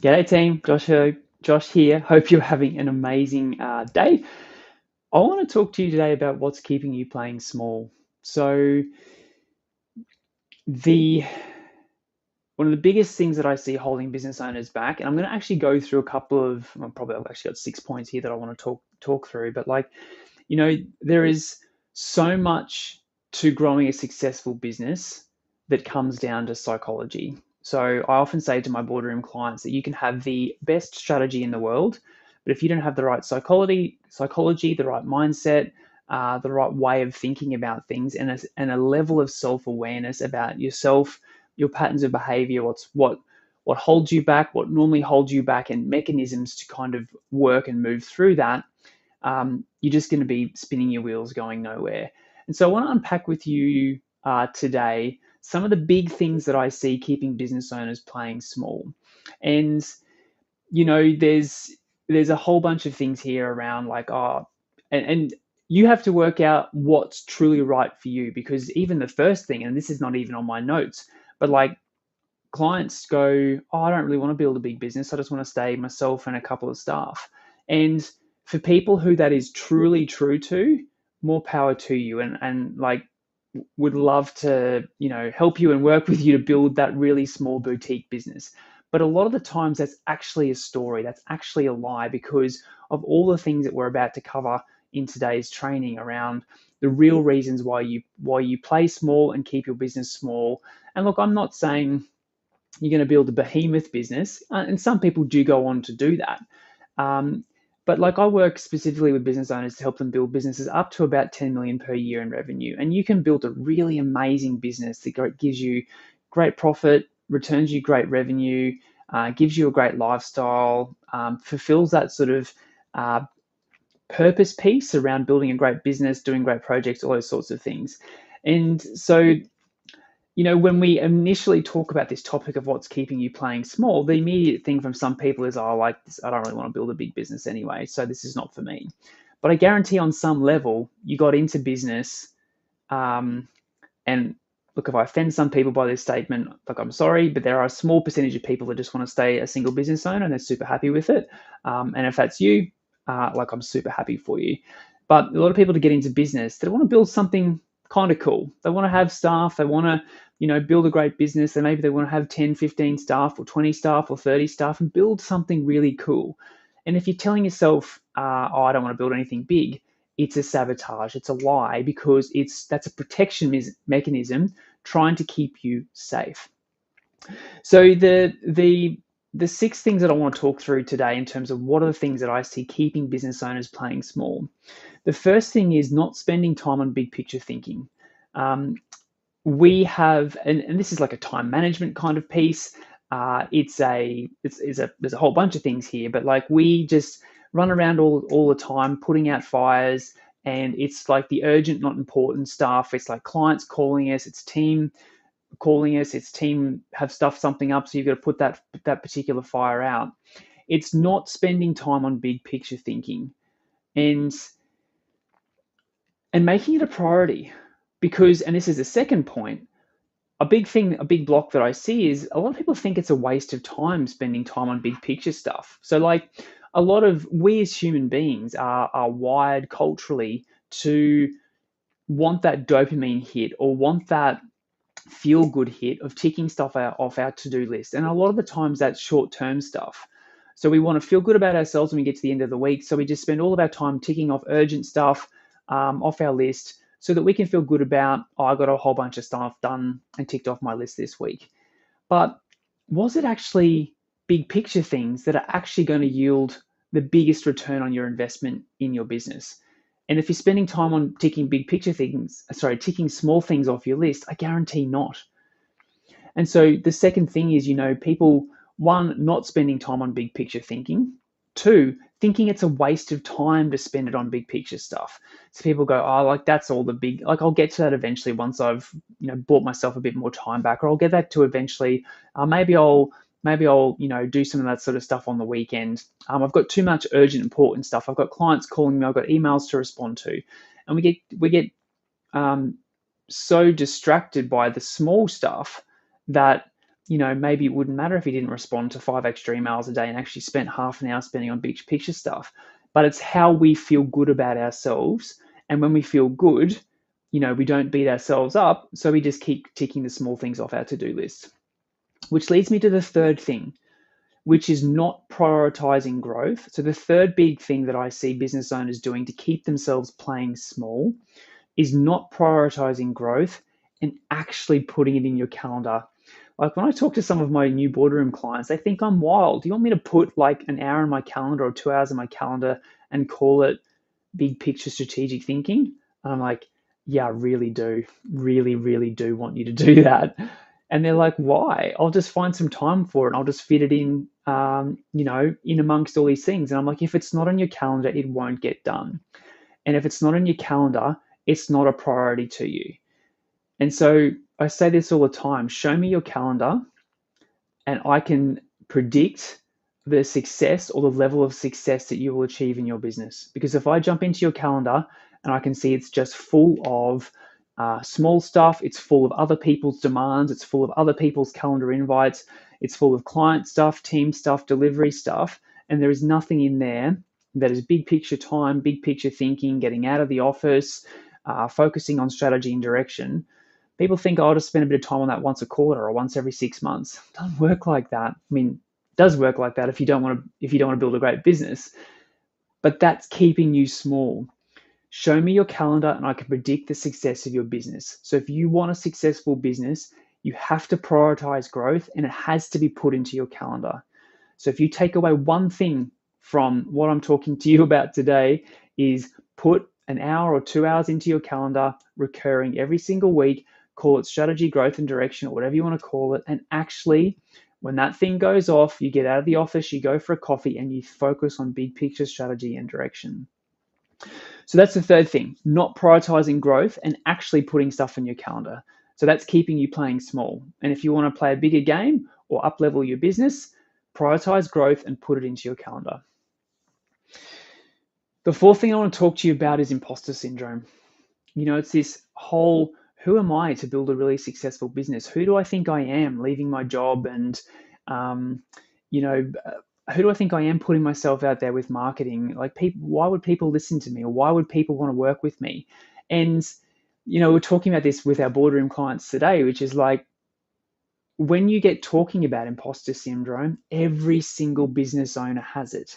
G'day team, Josh here. Hope you're having an amazing day. I want to talk to you today about what's keeping you playing small. So the one of the biggest things that I see holding business owners back, and I'm going to actually go through a couple of, well, probably I've actually got 6 points here that I want to talk through. But there is so much to growing a successful business that comes down to psychology. So I often say to my boardroom clients that you can have the best strategy in the world, but if you don't have the right psychology, the right mindset, the right way of thinking about things, and a level of self awareness about yourself, your patterns of behavior, what holds you back, what normally holds you back, and mechanisms to kind of work and move through that, you're just going to be spinning your wheels going nowhere. And so I want to unpack with you today some of the big things that I see keeping business owners playing small. And there's a whole bunch of things here around and you have to work out what's truly right for you, because even the first thing, and this is not even on my notes, but like clients go, oh, I don't really want to build a big business. I just want to stay myself and a couple of staff. And for people who that is truly true to, more power to you. And like would love to, help you and work with you to build that really small boutique business. But a lot of the times that's actually a story. That's actually a lie, because of all the things that we're about to cover in today's training around the real reasons why you play small and keep your business small. And look, I'm not saying you're going to build a behemoth business, and some people do go on to do that. Um, but like I work specifically with business owners to help them build businesses up to about 10 million per year in revenue, and you can build a really amazing business that gives you great profit, returns you great revenue, gives you a great lifestyle, fulfills that sort of uh, purpose piece around building a great business, doing great projects, all those sorts of things. And so when we initially talk about this topic of what's keeping you playing small, the immediate thing from some people is, oh, like this, I don't really want to build a big business anyway, so this is not for me. But I guarantee on some level, you got into business, um, and look, if I offend some people by this statement, like I'm sorry, but there are a small percentage of people that just want to stay a single business owner and they're super happy with it. And if that's you, like I'm super happy for you. But a lot of people to get into business, they want to build something kind of cool. They want to have staff. They want to, build a great business. And maybe they want to have 10, 15 staff or 20 staff or 30 staff and build something really cool. And if you're telling yourself, oh, I don't want to build anything big, it's a sabotage. It's a lie, because that's a protection mechanism trying to keep you safe. So the six things that I want to talk through today in terms of what are the things that I see keeping business owners playing small. The first thing is not spending time on big picture thinking. We have, and this is like a time management kind of piece. There's a whole bunch of things here, but like we just run around all the time putting out fires, and it's like the urgent, not important stuff. It's like clients calling us, it's team calling us, it's team have stuffed something up, so you've got to put that particular fire out. It's not spending time on big picture thinking and making it a priority. Because, and this is the second point, a big block that I see is a lot of people think it's a waste of time spending time on big picture stuff. So like a lot of we as human beings are wired culturally to want that dopamine hit, or want that feel good hit of ticking stuff off our to-do list. And a lot of the times that's short-term stuff. So we want to feel good about ourselves when we get to the end of the week. So we just spend all of our time ticking off urgent stuff off our list, so that we can feel good about, oh, I got a whole bunch of stuff done and ticked off my list this week. But was it actually big picture things that are actually going to yield the biggest return on your investment in your business? And if you're spending time on ticking small things off your list, I guarantee not. And so the second thing is, people, one, not spending time on big picture thinking. Two, thinking it's a waste of time to spend it on big picture stuff. So people go, oh, like that's all the big, like I'll get to that eventually once I've, bought myself a bit more time back, or I'll get that to eventually. Maybe I'll, do some of that sort of stuff on the weekend. I've got too much urgent, important stuff. I've got clients calling me. I've got emails to respond to, and we get um, so distracted by the small stuff that maybe it wouldn't matter if he didn't respond to 5 extra emails a day and actually spent half an hour spending on big picture stuff. But it's how we feel good about ourselves. And when we feel good, we don't beat ourselves up. So we just keep ticking the small things off our to-do list. Which leads me to the third thing, which is not prioritizing growth. So the third big thing that I see business owners doing to keep themselves playing small is not prioritizing growth and actually putting it in your calendar. Like when I talk to some of my new boardroom clients, they think I'm wild. Do you want me to put like an hour in my calendar or 2 hours in my calendar and call it big picture strategic thinking? And I'm like, yeah, I really do. Really, really do want you to do that. And they're like, why? I'll just find some time for it. And I'll just fit it in, in amongst all these things. And I'm like, if it's not on your calendar, it won't get done. And if it's not on your calendar, it's not a priority to you. And so I say this all the time, show me your calendar and I can predict the success or the level of success that you will achieve in your business. Because if I jump into your calendar and I can see it's just full of small stuff, it's full of other people's demands, it's full of other people's calendar invites, it's full of client stuff, team stuff, delivery stuff, and there is nothing in there that is big picture time, big picture thinking, getting out of the office, focusing on strategy and direction. People think, oh, I'll just spend a bit of time on that once a quarter or once every 6 months. It doesn't work like that. I mean, it does work like that if you don't want to build a great business, but that's keeping you small. Show me your calendar and I can predict the success of your business. So if you want a successful business, you have to prioritize growth and it has to be put into your calendar. So if you take away one thing from what I'm talking to you about today, is put an hour or 2 hours into your calendar, recurring every single week, call it strategy, growth, and direction, or whatever you want to call it. And actually, when that thing goes off, you get out of the office, you go for a coffee, and you focus on big picture strategy and direction. So that's the third thing, not prioritizing growth and actually putting stuff in your calendar. So that's keeping you playing small. And if you want to play a bigger game or up level your business, prioritize growth and put it into your calendar. The fourth thing I want to talk to you about is imposter syndrome. It's this whole, who am I to build a really successful business? Who do I think I am leaving my job? And, who do I think I am putting myself out there with marketing? Like, why would people listen to me? Or why would people want to work with me? And, we're talking about this with our boardroom clients today, which is like, when you get talking about imposter syndrome, every single business owner has it.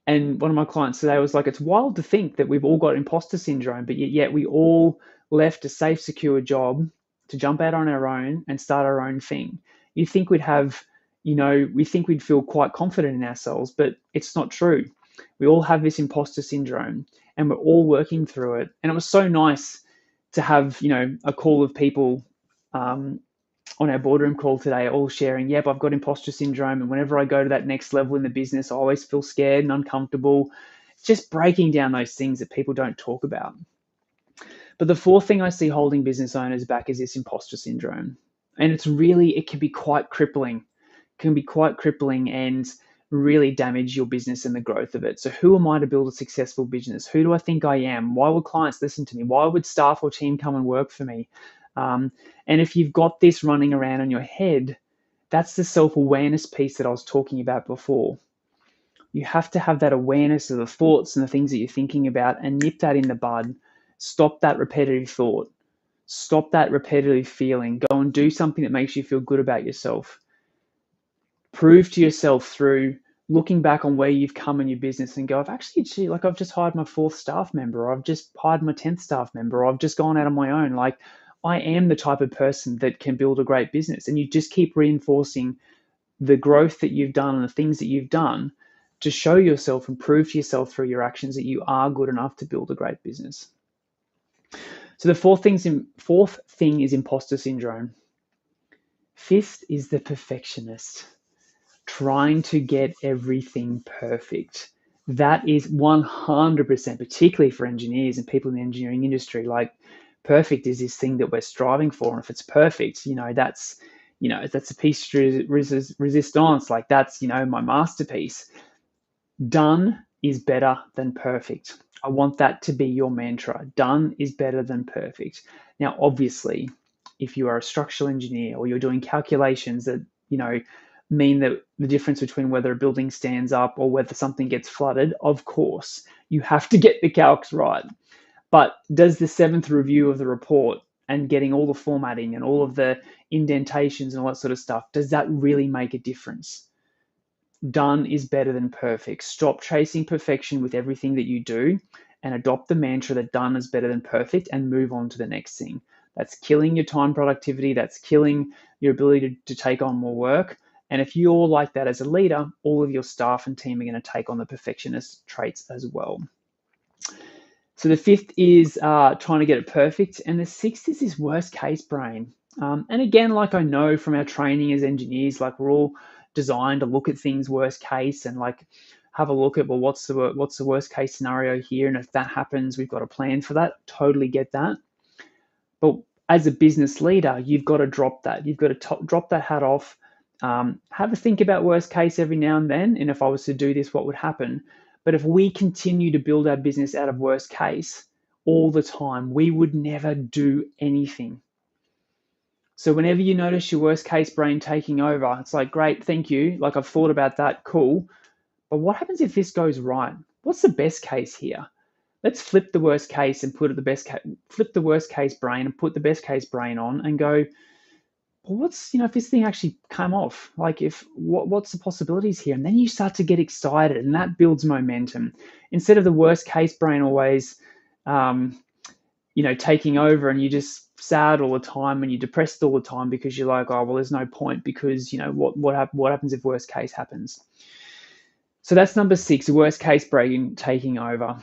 And one of my clients today was like, it's wild to think that we've all got imposter syndrome, but yet we all left a safe, secure job to jump out on our own and start our own thing. You think we'd have, we think we'd feel quite confident in ourselves, but it's not true. We all have this imposter syndrome and we're all working through it. And it was so nice to have, a call of people on our boardroom call today, all sharing, yep, I've got imposter syndrome. And whenever I go to that next level in the business, I always feel scared and uncomfortable. It's just breaking down those things that people don't talk about. But the fourth thing I see holding business owners back is this imposter syndrome. And it can be quite crippling. It can be quite crippling and really damage your business and the growth of it. So who am I to build a successful business? Who do I think I am? Why would clients listen to me? Why would staff or team come and work for me? And if you've got this running around in your head, that's the self-awareness piece that I was talking about before. You have to have that awareness of the thoughts and the things that you're thinking about and nip that in the bud. Stop that repetitive thought. Stop that repetitive feeling. Go and do something that makes you feel good about yourself. Prove to yourself through looking back on where you've come in your business and go, I've just hired my 4th staff member, or I've just hired my 10th staff member, or I've just gone out on my own. Like, I am the type of person that can build a great business. And you just keep reinforcing the growth that you've done and the things that you've done to show yourself and prove to yourself through your actions that you are good enough to build a great business. So the fourth thing is imposter syndrome. Fifth is the perfectionist, trying to get everything perfect. That is 100%, particularly for engineers and people in the engineering industry. Like, perfect is this thing that we're striving for. And if it's perfect, that's a piece de resistance. Like, that's, my masterpiece. Done is better than perfect. I want that to be your mantra. Done is better than perfect. Now, obviously, if you are a structural engineer or you're doing calculations that, mean that the difference between whether a building stands up or whether something gets flooded, of course, you have to get the calcs right. But does the seventh review of the report and getting all the formatting and all of the indentations and all that sort of stuff, does that really make a difference? Done is better than perfect. Stop chasing perfection with everything that you do and adopt the mantra that done is better than perfect and move on to the next thing. That's killing your time productivity. That's killing your ability to take on more work. And if you're like that as a leader, all of your staff and team are going to take on the perfectionist traits as well. So the fifth is trying to get it perfect. And the sixth is this worst case brain. And again, like I know from our training as engineers, like we're all designed to look at things worst case and like have a look at, well, what's the worst case scenario here? And if that happens, we've got a plan for that. Totally get that. But as a business leader, you've got to drop that. You've got to drop that hat off. Have a think about worst case every now and then. And if I was to do this, what would happen? But if we continue to build our business out of worst case all the time, we would never do anything. So whenever you notice your worst case brain taking over, it's like, great, thank you. Like I've thought about that, cool. But what happens if this goes right? What's the best case here? Let's flip the worst case and put it the best case, flip the worst case brain and put the best case brain on and go, well, what's, if this thing actually came off, like what's the possibilities here? And then you start to get excited and that builds momentum instead of the worst case brain always, taking over and you just sad all the time and you're depressed all the time because you're like, oh, well, there's no point because, what happens if worst case happens? So that's number 6, worst case brain taking over.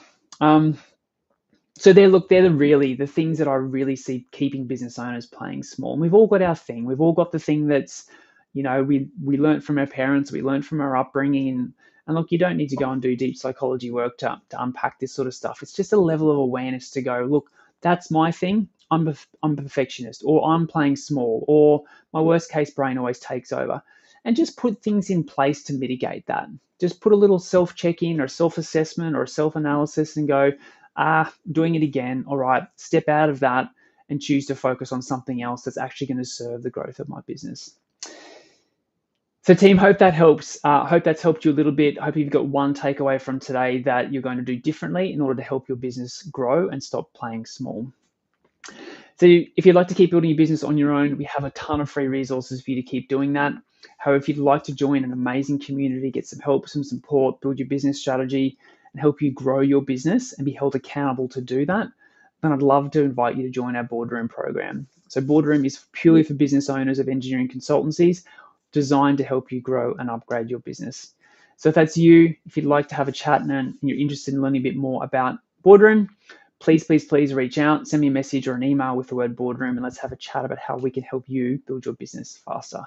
So they're the things that I really see keeping business owners playing small. And we've all got our thing. We've all got the thing that's, we learned from our parents, we learned from our upbringing. And look, you don't need to go and do deep psychology work to unpack this sort of stuff. It's just a level of awareness to go, look, that's my thing. I'm a perfectionist, or I'm playing small, or my worst case brain always takes over. And just put things in place to mitigate that. Just put a little self-check-in or self-assessment or self-analysis and go, doing it again. All right, step out of that and choose to focus on something else that's actually going to serve the growth of my business. So team, hope that helps. Hope that's helped you a little bit. Hope you've got one takeaway from today that you're going to do differently in order to help your business grow and stop playing small. So if you'd like to keep building your business on your own, we have a ton of free resources for you to keep doing that. However, if you'd like to join an amazing community, get some help, some support, build your business strategy, and help you grow your business and be held accountable to do that, then I'd love to invite you to join our Boardroom program. So Boardroom is purely for business owners of engineering consultancies, designed to help you grow and upgrade your business. So if that's you, if you'd like to have a chat and you're interested in learning a bit more about Boardroom, please reach out, send me a message or an email with the word Boardroom, and let's have a chat about how we can help you build your business faster.